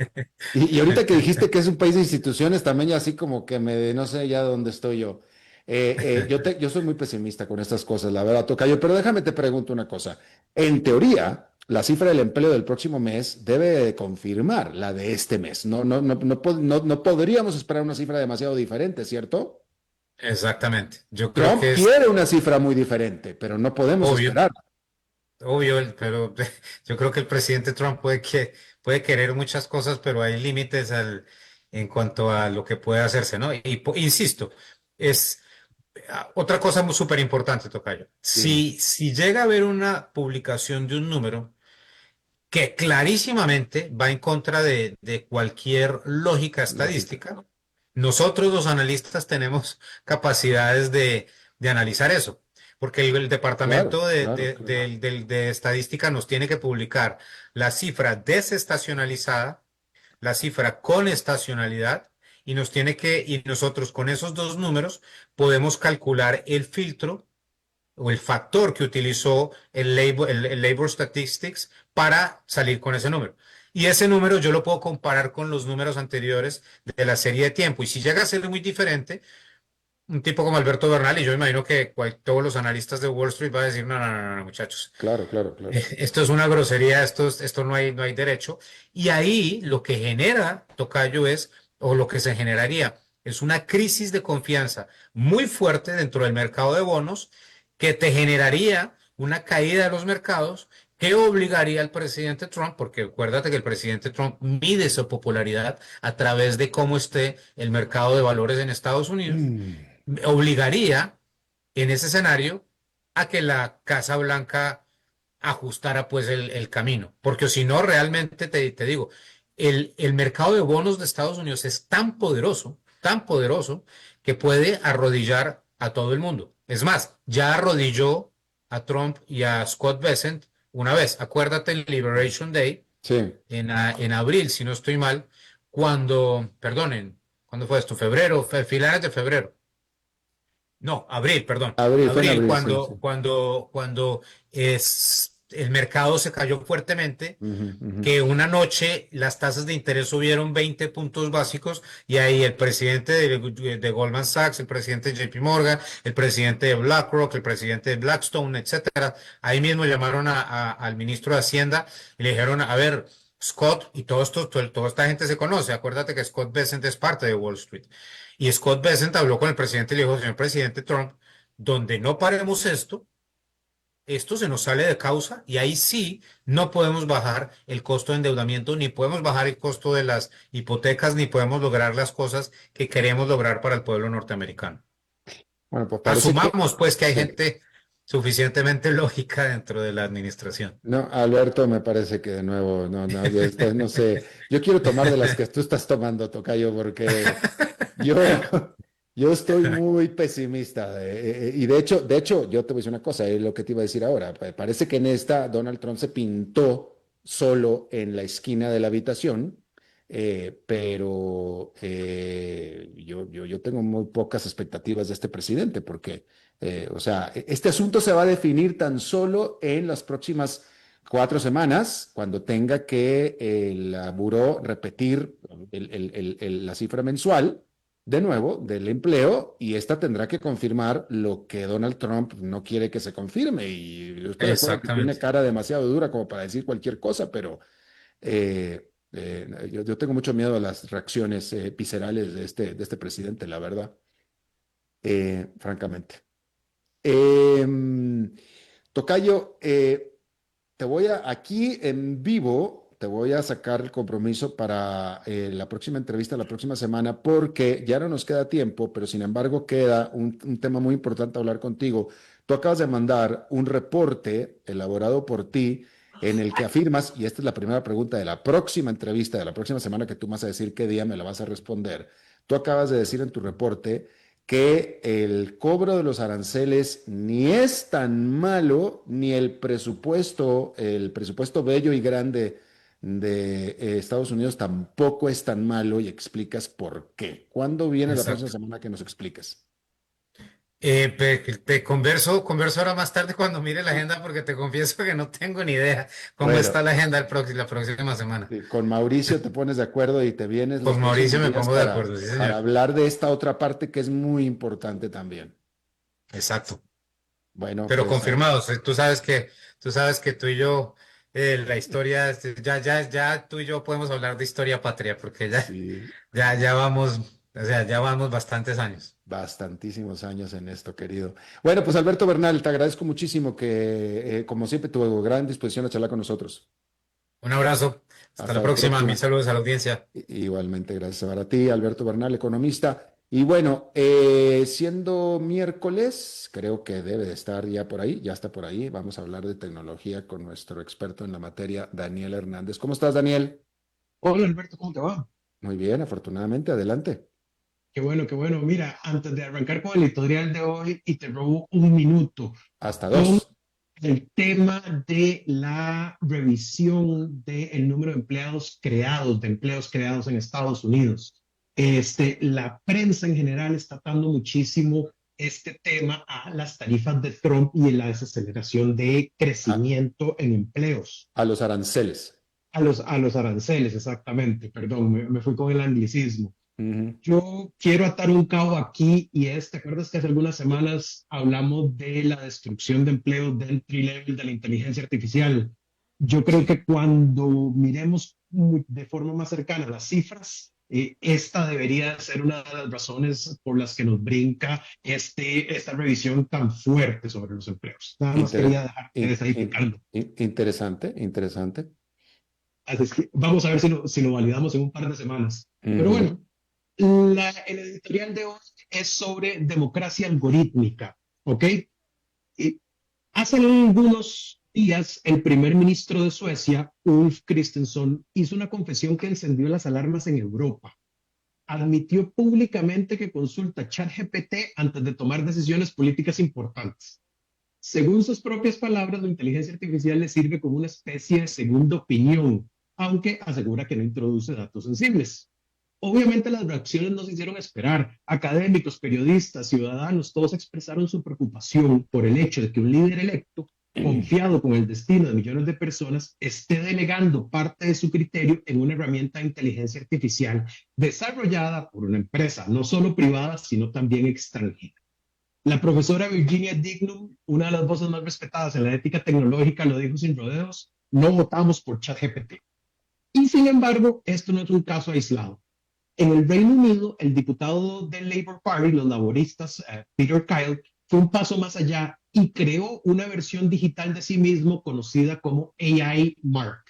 Y ahorita que dijiste que es un país de instituciones, también ya así como que no sé ya dónde estoy yo. Yo soy muy pesimista con estas cosas, la verdad, tocayo, pero déjame te pregunto una cosa. En teoría, la cifra del empleo del próximo mes debe confirmar la de este mes. No podríamos esperar una cifra demasiado diferente, ¿cierto? Exactamente. Yo creo Trump que es quiere una cifra muy diferente, pero no podemos obvio. esperar. Obvio, pero yo creo que el presidente Trump puede querer muchas cosas, pero hay límites en cuanto a lo que puede hacerse, ¿no? Insisto, es otra cosa súper importante, tocayo. Dime. Si llega a haber una publicación de un número que clarísimamente va en contra de cualquier lógica Lógica. estadística, nosotros los analistas tenemos capacidades de analizar eso, porque el Claro, departamento claro, claro. de estadística nos tiene que publicar la cifra desestacionalizada, la cifra con estacionalidad, y nosotros con esos dos números podemos calcular el filtro o el factor que utilizó el Labor Statistics para salir con ese número. Y ese número yo lo puedo comparar con los números anteriores de la serie de tiempo. Y si llega a ser muy diferente, un tipo como Alberto Bernal, y yo imagino que todos los analistas de Wall Street van a decir, no, no, no, no, muchachos, Claro, claro, claro. esto es una grosería, esto no hay derecho. Y ahí lo que genera, tocayo, o lo que se generaría, es una crisis de confianza muy fuerte dentro del mercado de bonos que te generaría una caída de los mercados que obligaría al presidente Trump, porque acuérdate que el presidente Trump mide su popularidad a través de cómo esté el mercado de valores en Estados Unidos, Mm. obligaría en ese escenario a que la Casa Blanca ajustara pues el camino, porque si no, realmente te digo, el mercado de bonos de Estados Unidos es tan poderoso, que puede arrodillar a todo el mundo. Es más, ya arrodilló a Trump y a Scott Bessent una vez. Acuérdate el Liberation Day Sí, en abril, si no estoy mal, perdonen, ¿cuándo fue esto? Febrero, finales de febrero. No, abril, perdón. abril, fue en Abril, abril, sí, sí. cuando el mercado se cayó fuertemente, Ujú, ujú. que una noche las tasas de interés subieron 20 puntos básicos y ahí el presidente de Goldman Sachs, el presidente de JP Morgan, el presidente de BlackRock, el presidente de Blackstone, etcétera, ahí mismo llamaron al ministro de Hacienda y le dijeron, a ver, Scott, y toda esta gente se conoce, acuérdate que Scott Bessent es parte de Wall Street. Y Scott Bessent habló con el presidente y le dijo, señor presidente Trump, donde no paremos esto se nos sale de causa y ahí sí no podemos bajar el costo de endeudamiento, ni podemos bajar el costo de las hipotecas, ni podemos lograr las cosas que queremos lograr para el pueblo norteamericano. Bueno, pues parece que Asumamos pues que hay sí. gente suficientemente lógica dentro de la administración. No, Alberto, me parece que de nuevo, no, no, no sé. Yo quiero tomar de las que tú estás tomando, tocayo, porque yo, yo estoy muy pesimista. Y de hecho, yo te voy a decir una cosa, es lo que te iba a decir ahora. Parece que en esta Donald Trump se pintó solo en la esquina de la habitación, pero yo tengo muy pocas expectativas de este presidente, porque, o sea, este asunto se va a definir tan solo en las próximas 4 semanas, cuando tenga que el buró repetir la cifra mensual de nuevo del empleo, y esta tendrá que confirmar lo que Donald Trump no quiere que se confirme. Y yo estoy de acuerdo que tiene Exactamente. cara demasiado dura como para decir cualquier cosa, pero yo tengo mucho miedo a las reacciones viscerales de este presidente, la verdad, francamente. Em, Tocayo, aquí en vivo, te voy a sacar el compromiso para la próxima entrevista, la próxima semana, porque ya no nos queda tiempo, pero sin embargo queda un tema muy importante a hablar contigo. Tú acabas de mandar un reporte elaborado por ti en el que afirmas, y esta es la primera pregunta de la próxima entrevista, de la próxima semana, que tú me vas a decir qué día me la vas a responder. Tú acabas de decir en tu reporte que el cobro de los aranceles ni es tan malo, ni el presupuesto bello y grande de Estados Unidos tampoco es tan malo, y explicas por qué. ¿Cuándo viene la próxima Exacto. semana que nos expliques? Te converso ahora más tarde cuando mire la agenda porque te confieso que no tengo ni idea cómo Bueno, está la agenda la próxima semana. con Mauricio te pones de acuerdo y te vienes los Con Mauricio próximos me días pongo de acuerdo, sí, para señor. hablar de esta otra parte que es muy importante también. Exacto. Bueno, Pero pues confirmado, tú sabes que tú y yo, la historia, ya tú y yo podemos hablar de historia patria, porque sí. ya vamos, o sea, ya vamos bastantes años. Bastantísimos años en esto, querido. Bueno, pues Alberto Bernal, te agradezco muchísimo que, como siempre, tuvo gran disposición a charlar con nosotros. Un abrazo. Hasta la próxima. Mis saludos a la audiencia. Igualmente, gracias para ti, Alberto Bernal, economista. Y bueno, siendo miércoles, creo que debe de estar ya por ahí, ya está por ahí. Vamos a hablar de tecnología con nuestro experto en la materia, Daniel Hernández. ¿Cómo estás, Daniel? Hola Alberto, ¿cómo te va? Muy bien, afortunadamente, adelante. Qué bueno, qué bueno. Mira, antes de arrancar con el editorial de hoy, y te robo un minuto, Hasta con 2. el tema de la revisión del número de empleos creados en Estados Unidos. La prensa en general está dando muchísimo este tema a las tarifas de Trump y la desaceleración de crecimiento en empleos. A los aranceles. A los aranceles, exactamente. Perdón, me fui con el anglicismo. Yo quiero atar un cabo aquí y ¿te acuerdas que hace algunas semanas hablamos de la destrucción de empleos del entry-level de la inteligencia artificial? Yo creo que cuando miremos de forma más cercana las cifras, esta debería ser una de las razones por las que nos brinca esta revisión tan fuerte sobre los empleos. Nada más quería dejar ahí picando. Interesante. Así es que vamos a ver si lo validamos en un par de semanas. Pero bueno, el editorial de hoy es sobre democracia algorítmica, ¿ok? Hace algunos días, el primer ministro de Suecia, Ulf Kristersson, hizo una confesión que encendió las alarmas en Europa. Admitió públicamente que consulta ChatGPT antes de tomar decisiones políticas importantes. Según sus propias palabras, la inteligencia artificial le sirve como una especie de segunda opinión, aunque asegura que no introduce datos sensibles. Obviamente las reacciones no se hicieron esperar. Académicos, periodistas, ciudadanos, todos expresaron su preocupación por el hecho de que un líder electo, confiado con el destino de millones de personas, esté delegando parte de su criterio en una herramienta de inteligencia artificial desarrollada por una empresa, no solo privada, sino también extranjera. La profesora Virginia Dignum, una de las voces más respetadas en la ética tecnológica, lo dijo sin rodeos: no votamos por ChatGPT. Y sin embargo, esto no es un caso aislado. En el Reino Unido, el diputado del Labour Party, los laboristas, Peter Kyle, fue un paso más allá y creó una versión digital de sí mismo conocida como AI Mark,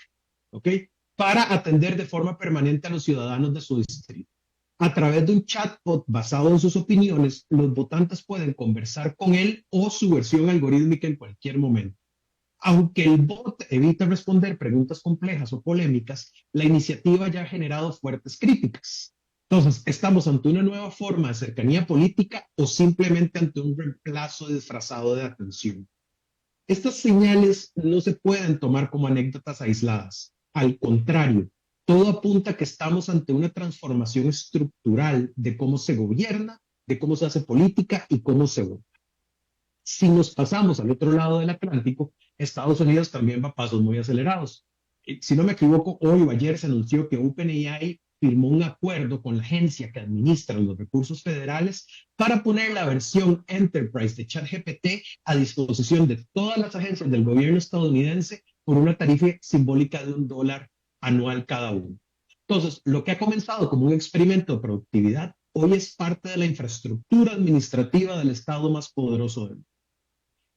¿ok? Para atender de forma permanente a los ciudadanos de su distrito. A través de un chatbot basado en sus opiniones, los votantes pueden conversar con él o su versión algorítmica en cualquier momento. Aunque el bot evita responder preguntas complejas o polémicas, la iniciativa ya ha generado fuertes críticas. Entonces, ¿estamos ante una nueva forma de cercanía política o simplemente ante un reemplazo disfrazado de atención? Estas señales no se pueden tomar como anécdotas aisladas. Al contrario, todo apunta a que estamos ante una transformación estructural de cómo se gobierna, de cómo se hace política y cómo se vota. Si nos pasamos al otro lado del Atlántico, Estados Unidos también va a pasos muy acelerados. Si no me equivoco, hoy o ayer se anunció que OpenAI firmó un acuerdo con la agencia que administra los recursos federales para poner la versión Enterprise de ChatGPT a disposición de todas las agencias del gobierno estadounidense por una tarifa simbólica de $1 anual cada uno. Entonces, lo que ha comenzado como un experimento de productividad, hoy es parte de la infraestructura administrativa del estado más poderoso del mundo.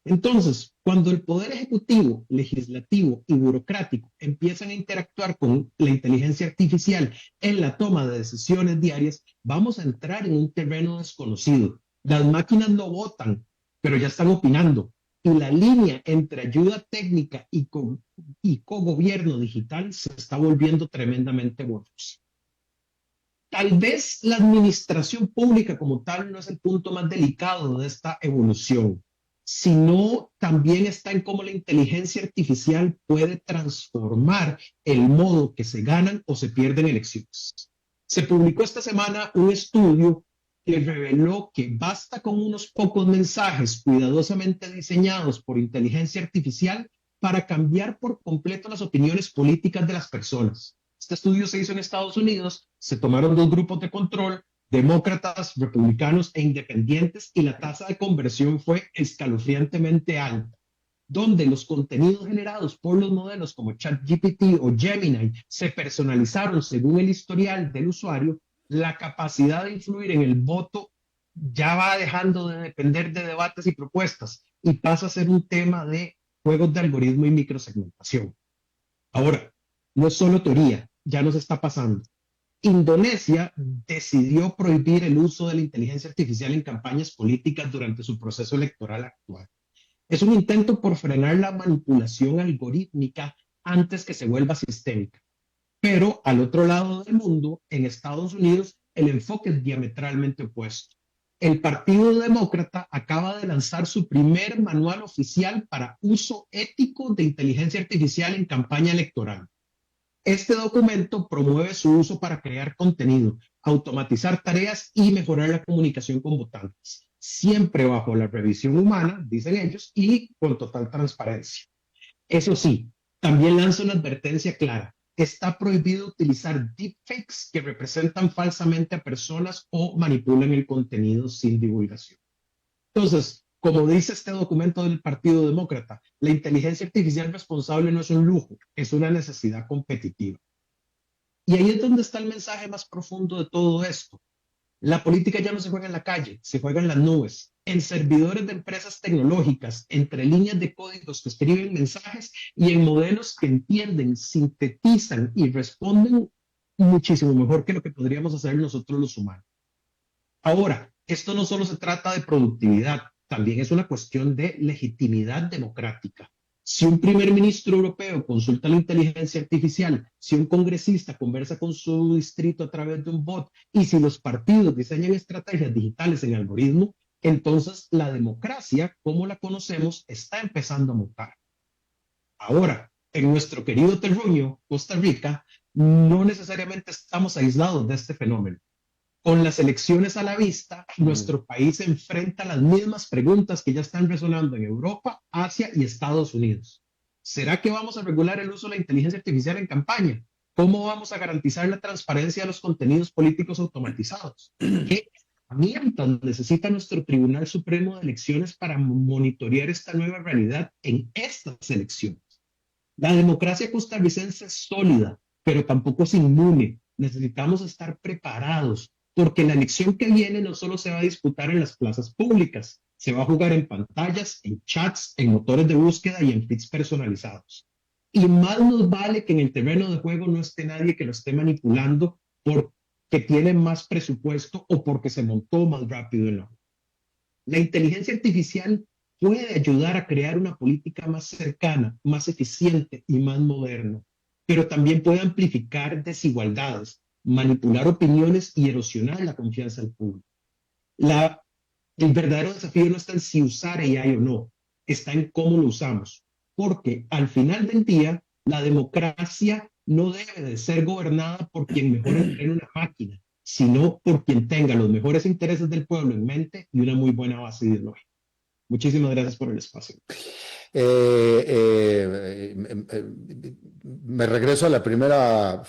Entonces, cuando el poder ejecutivo, legislativo y burocrático empiezan a interactuar con la inteligencia artificial en la toma de decisiones diarias, vamos a entrar en un terreno desconocido. Las máquinas no votan, pero ya están opinando. Y la línea entre ayuda técnica y cogobierno digital se está volviendo tremendamente borrosa. Tal vez la administración pública como tal no es el punto más delicado de esta evolución, sino también está en cómo la inteligencia artificial puede transformar el modo que se ganan o se pierden elecciones. Se publicó esta semana un estudio que reveló que basta con unos pocos mensajes cuidadosamente diseñados por inteligencia artificial para cambiar por completo las opiniones políticas de las personas. Este estudio se hizo en Estados Unidos, se tomaron 2 grupos de control, demócratas, republicanos e independientes, y la tasa de conversión fue escalofriantemente alta, donde los contenidos generados por los modelos como ChatGPT o Gemini se personalizaron según el historial del usuario. La capacidad de influir en el voto ya va dejando de depender de debates y propuestas y pasa a ser un tema de juegos de algoritmo y microsegmentación. Ahora, No es solo teoría, ya nos está pasando. Indonesia decidió prohibir el uso de la inteligencia artificial en campañas políticas durante su proceso electoral actual. Es un intento por frenar la manipulación algorítmica antes que se vuelva sistémica. Pero al otro lado del mundo, en Estados Unidos, el enfoque es diametralmente opuesto. El Partido Demócrata acaba de lanzar su primer manual oficial para uso ético de inteligencia artificial en campaña electoral. Este documento promueve su uso para crear contenido, automatizar tareas y mejorar la comunicación con votantes, siempre bajo la revisión humana, dicen ellos, y con total transparencia. Eso sí, también lanza una advertencia clara. Está prohibido utilizar deepfakes que representan falsamente a personas o manipulan el contenido sin divulgación. Entonces, como dice este documento del Partido Demócrata, la inteligencia artificial responsable no es un lujo, es una necesidad competitiva. Y ahí es donde está el mensaje más profundo de todo esto. La política ya no se juega en la calle, se juega en las nubes, en servidores de empresas tecnológicas, entre líneas de códigos que escriben mensajes y en modelos que entienden, sintetizan y responden muchísimo mejor que lo que podríamos hacer nosotros los humanos. Ahora, esto no solo se trata de productividad, también es una cuestión de legitimidad democrática. Si un primer ministro europeo consulta la inteligencia artificial, si un congresista conversa con su distrito a través de un bot y si los partidos diseñan estrategias digitales en algoritmo, entonces la democracia, como la conocemos, está empezando a mutar. Ahora, en nuestro querido terruño, Costa Rica, no necesariamente estamos aislados de este fenómeno. Con las elecciones a la vista, nuestro país enfrenta las mismas preguntas que ya están resonando en Europa, Asia y Estados Unidos. ¿Será que vamos a regular el uso de la inteligencia artificial en campaña? ¿Cómo vamos a garantizar la transparencia de los contenidos políticos automatizados? ¿Qué herramientas necesita nuestro Tribunal Supremo de Elecciones para monitorear esta nueva realidad en estas elecciones? La democracia costarricense es sólida, pero tampoco es inmune. Necesitamos estar preparados, porque la elección que viene no solo se va a disputar en las plazas públicas, se va a jugar en pantallas, en chats, en motores de búsqueda y en feeds personalizados. Y más nos vale que en el terreno de juego no esté nadie que lo esté manipulando porque tiene más presupuesto o porque se montó más rápido en la juego. La inteligencia artificial puede ayudar a crear una política más cercana, más eficiente y más moderna, pero también puede amplificar desigualdades, manipular opiniones y erosionar la confianza del público. El verdadero desafío no está en si usar AI o no, está en cómo lo usamos, porque al final del día la democracia no debe de ser gobernada por quien mejor entrene una máquina, sino por quien tenga los mejores intereses del pueblo en mente y una muy buena base ideológica. Muchísimas gracias por el espacio. Me regreso a la primera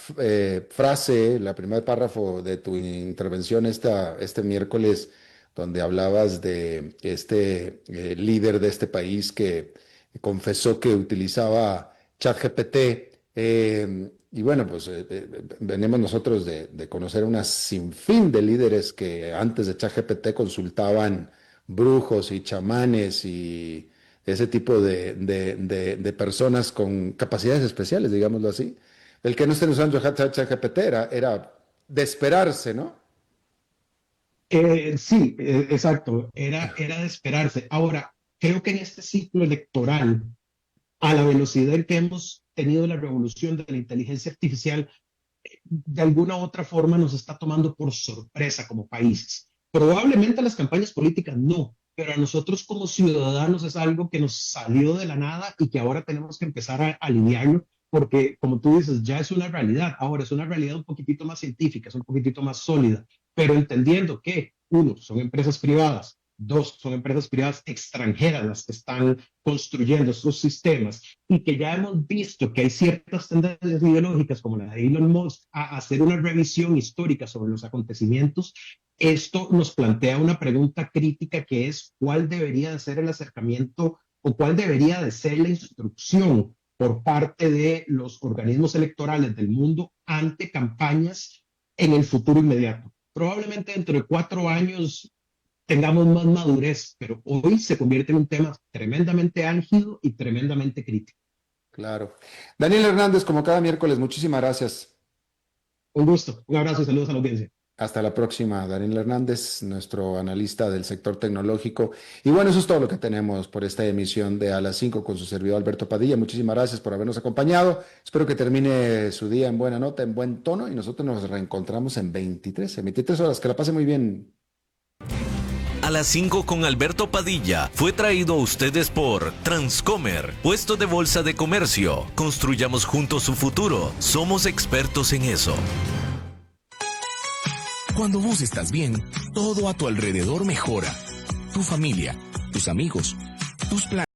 frase, la primer párrafo de tu intervención este miércoles, donde hablabas de este líder de este país que confesó que utilizaba ChatGPT. Y bueno, pues venimos nosotros de conocer una sinfín de líderes que antes de ChatGPT consultaban brujos y chamanes y ese tipo de personas con capacidades especiales, digámoslo así. El que no estén usando ChatGPT era de esperarse, ¿no? Sí, exacto, era de esperarse. Ahora, creo que en este ciclo electoral, a la velocidad en que hemos tenido la revolución de la inteligencia artificial, de alguna u otra forma nos está tomando por sorpresa como países. Probablemente a las campañas políticas no, pero a nosotros como ciudadanos es algo que nos salió de la nada y que ahora tenemos que empezar a alinearlo, porque como tú dices, ya es una realidad. Ahora es una realidad un poquitito más científica, es un poquitito más sólida, pero entendiendo que, uno, son empresas privadas, dos, son empresas privadas extranjeras las que están construyendo estos sistemas y que ya hemos visto que hay ciertas tendencias ideológicas como la de Elon Musk a hacer una revisión histórica sobre los acontecimientos. Esto nos plantea una pregunta crítica que es cuál debería de ser el acercamiento o cuál debería de ser la instrucción por parte de los organismos electorales del mundo ante campañas en el futuro inmediato. Probablemente dentro de 4 años tengamos más madurez, pero hoy se convierte en un tema tremendamente álgido y tremendamente crítico. Claro. Daniel Hernández, como cada miércoles, muchísimas gracias. Un gusto, un abrazo y saludos a la audiencia. Hasta la próxima, Daniel Hernández, nuestro analista del sector tecnológico. Y bueno, eso es todo lo que tenemos por esta emisión de A las 5 con su servidor Alberto Padilla. Muchísimas gracias por habernos acompañado. Espero que termine su día en buena nota, en buen tono, y nosotros nos reencontramos en 23 horas. Que la pase muy bien. A las 5 con Alberto Padilla fue traído a ustedes por Transcomer, puesto de bolsa de comercio. Construyamos juntos su futuro. Somos expertos en eso. Cuando vos estás bien, todo a tu alrededor mejora. Tu familia, tus amigos, tus planes.